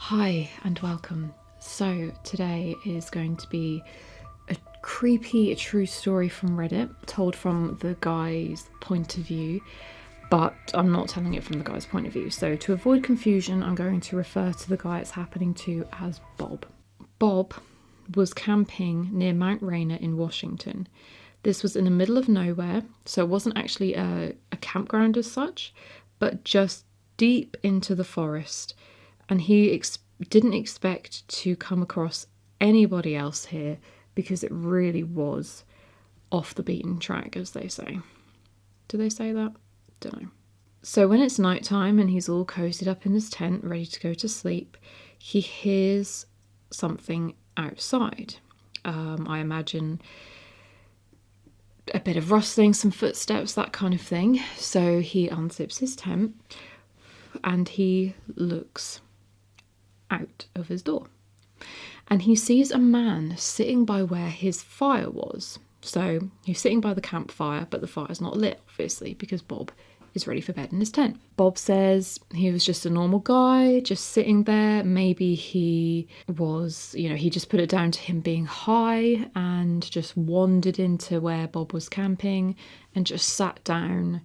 Hi and welcome. So today is going to be a creepy true story from Reddit, told from the guy's point of view, but I'm not telling it from the guy's point of view. So to avoid confusion, I'm going to refer to the guy it's happening to as Bob. Bob was camping near Mount Rainier in Washington. This was in the middle of nowhere, so it wasn't actually a campground as such, but just deep into the forest. And he didn't expect to come across anybody else here because it really was off the beaten track, as they say. Do they say that? Don't know. So when it's nighttime and he's all cozied up in his tent, ready to go to sleep, he hears something outside. I imagine a bit of rustling, some footsteps, that kind of thing. So he unzips his tent and he looks out of his door. And he sees a man sitting by where his fire was. So he's sitting by the campfire, but the fire's not lit, obviously, because Bob is ready for bed in his tent. Bob says he was just a normal guy, just sitting there. Maybe he was, he just put it down to him being high and just wandered into where Bob was camping and just sat down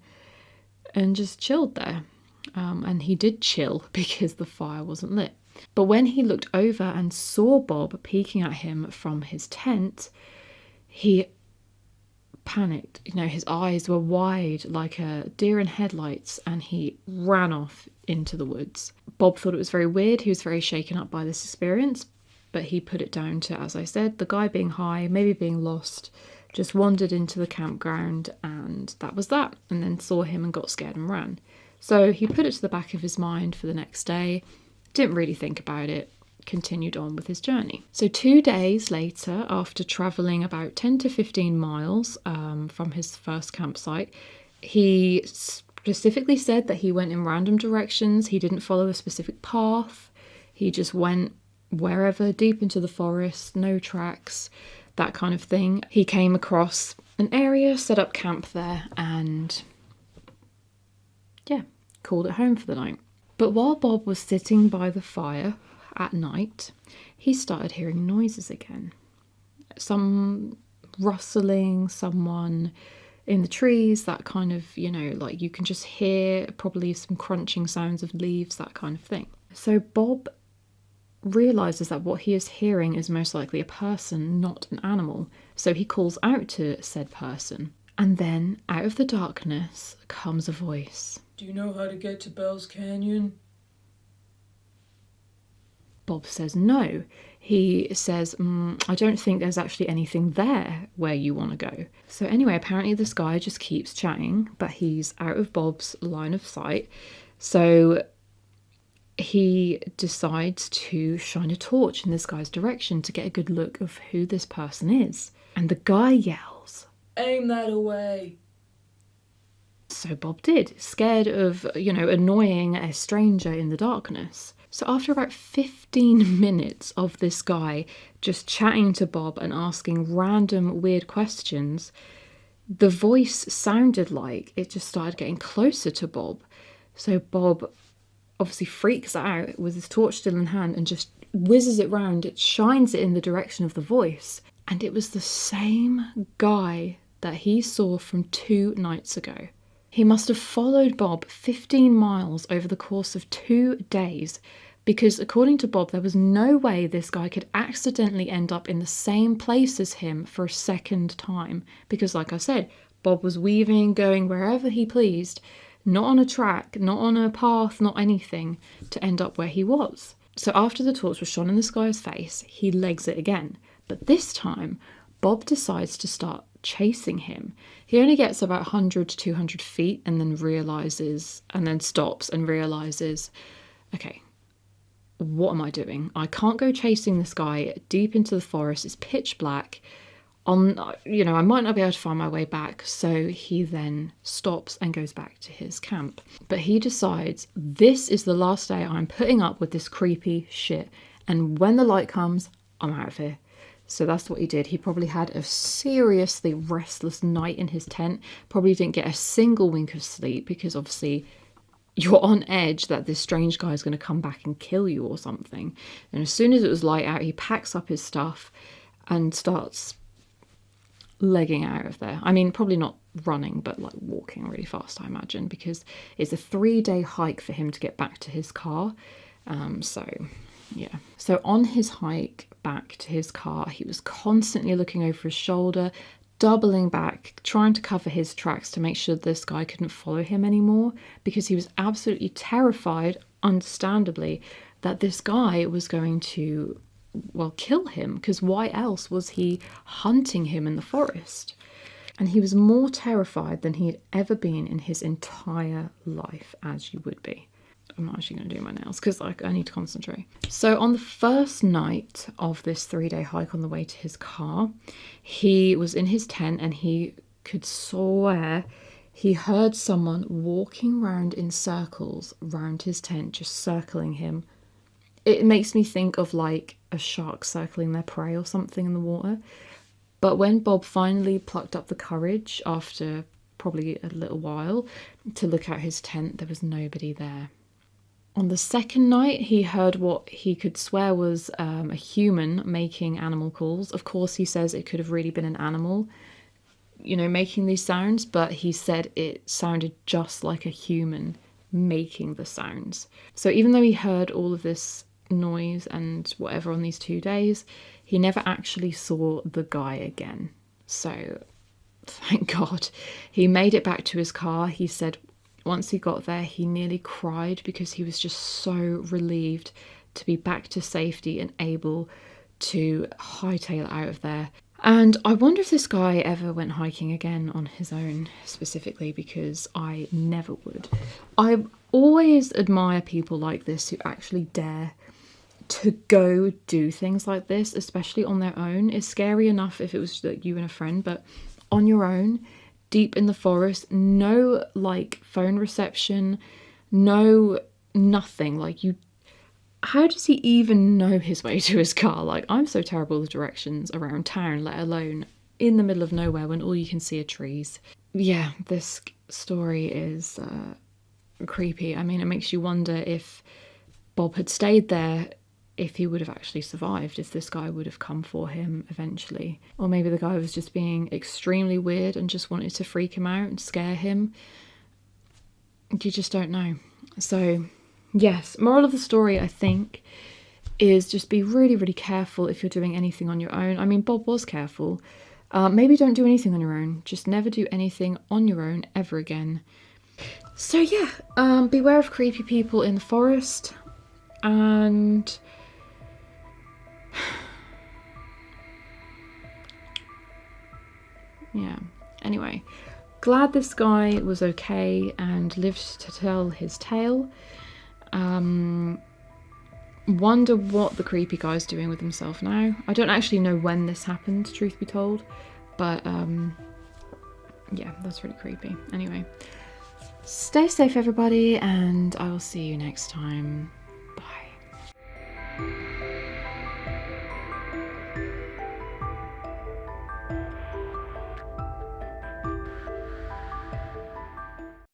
and just chilled there. And he did chill because the fire wasn't lit. But when he looked over and saw Bob peeking at him from his tent, he panicked. His eyes were wide like a deer in headlights, and he ran off into the woods. Bob thought it was very weird. He was very shaken up by this experience, but he put it down to, as I said, the guy being high, maybe being lost, just wandered into the campground, and that was that, and then saw him and got scared and ran. So he put it to the back of his mind for the next day. Didn't really think about it, continued on with his journey. So 2 days later, after travelling about 10 to 15 miles from his first campsite, he specifically said that he went in random directions. He didn't follow a specific path. He just went wherever, deep into the forest, no tracks, that kind of thing. He came across an area, set up camp there, and called it home for the night. But while Bob was sitting by the fire at night, he started hearing noises again. Some rustling, someone in the trees, that kind of, like you can just hear probably some crunching sounds of leaves, that kind of thing. So Bob realizes that what he is hearing is most likely a person, not an animal. So he calls out to said person. And then out of the darkness comes a voice. Do you know how to get to Bell's Canyon? Bob says no. He says, I don't think there's actually anything there where you want to go. So anyway, apparently this guy just keeps chatting, but he's out of Bob's line of sight. So he decides to shine a torch in this guy's direction to get a good look of who this person is. And the guy yells, "Aim that away!" So Bob did, scared of, annoying a stranger in the darkness. So after about 15 minutes of this guy just chatting to Bob and asking random weird questions, the voice sounded like it just started getting closer to Bob. So Bob obviously freaks out with his torch still in hand and just whizzes it round. It shines it in the direction of the voice. And it was the same guy that he saw from 2 nights ago. He must have followed Bob 15 miles over the course of 2 days because, according to Bob, there was no way this guy could accidentally end up in the same place as him for a second time. Because, like I said, Bob was weaving, going wherever he pleased, not on a track, not on a path, not anything, to end up where he was. So after the torch was shone in this guy's face, he legs it again. But this time, Bob decides to start chasing him. He only gets about 100 to 200 feet and then stops and realizes, okay, what am I doing? I can't go chasing this guy deep into the forest. It's pitch black. I might not be able to find my way back. So he then stops and goes back to his camp. But he decides, this is the last day I'm putting up with this creepy shit. And when the light comes, I'm out of here. So that's what he did. He probably had a seriously restless night in his tent. Probably didn't get a single wink of sleep because obviously you're on edge that this strange guy is going to come back and kill you or something. And as soon as it was light out, he packs up his stuff and starts legging out of there. I mean, probably not running, but like walking really fast, I imagine, because it's a 3-day hike for him to get back to his car. So on his hike back to his car, he was constantly looking over his shoulder, doubling back, trying to cover his tracks to make sure this guy couldn't follow him anymore, because he was absolutely terrified, understandably, that this guy was going to, well, kill him, because why else was he hunting him in the forest? And he was more terrified than he had ever been in his entire life, as you would be. I'm not actually going to do my nails because I need to concentrate. So on the first night of this 3-day hike on the way to his car, he was in his tent and he could swear he heard someone walking around in circles around his tent, just circling him. It makes me think of like a shark circling their prey or something in the water. But when Bob finally plucked up the courage after probably a little while to look at his tent, there was nobody there. On the second night, he heard what he could swear was a human making animal calls. Of course, he says it could have really been an animal, making these sounds, but he said it sounded just like a human making the sounds. So even though he heard all of this noise and whatever on these 2 days, he never actually saw the guy again. So thank God. He made it back to his car. He said once he got there, he nearly cried because he was just so relieved to be back to safety and able to hightail out of there. And I wonder if this guy ever went hiking again on his own, specifically, because I never would. I always admire people like this who actually dare to go do things like this, especially on their own. It's scary enough if it was like you and a friend, but on your own, deep in the forest, no like phone reception, no nothing. Like, how does he even know his way to his car? Like, I'm so terrible with directions around town, let alone in the middle of nowhere when all you can see are trees. Yeah, this story is creepy. I mean, it makes you wonder if Bob had stayed there, if he would have actually survived, if this guy would have come for him eventually. Or maybe the guy was just being extremely weird and just wanted to freak him out and scare him. You just don't know. So, yes, moral of the story, I think, is just be really, really careful if you're doing anything on your own. I mean, Bob was careful. Maybe don't do anything on your own. Just never do anything on your own ever again. So, yeah, beware of creepy people in the forest. And yeah, anyway, glad this guy was okay and lived to tell his tale. Wonder what the creepy guy's doing with himself now. I don't actually know when this happened, truth be told, but yeah, that's really creepy. Anyway, stay safe everybody, and I will see you next time.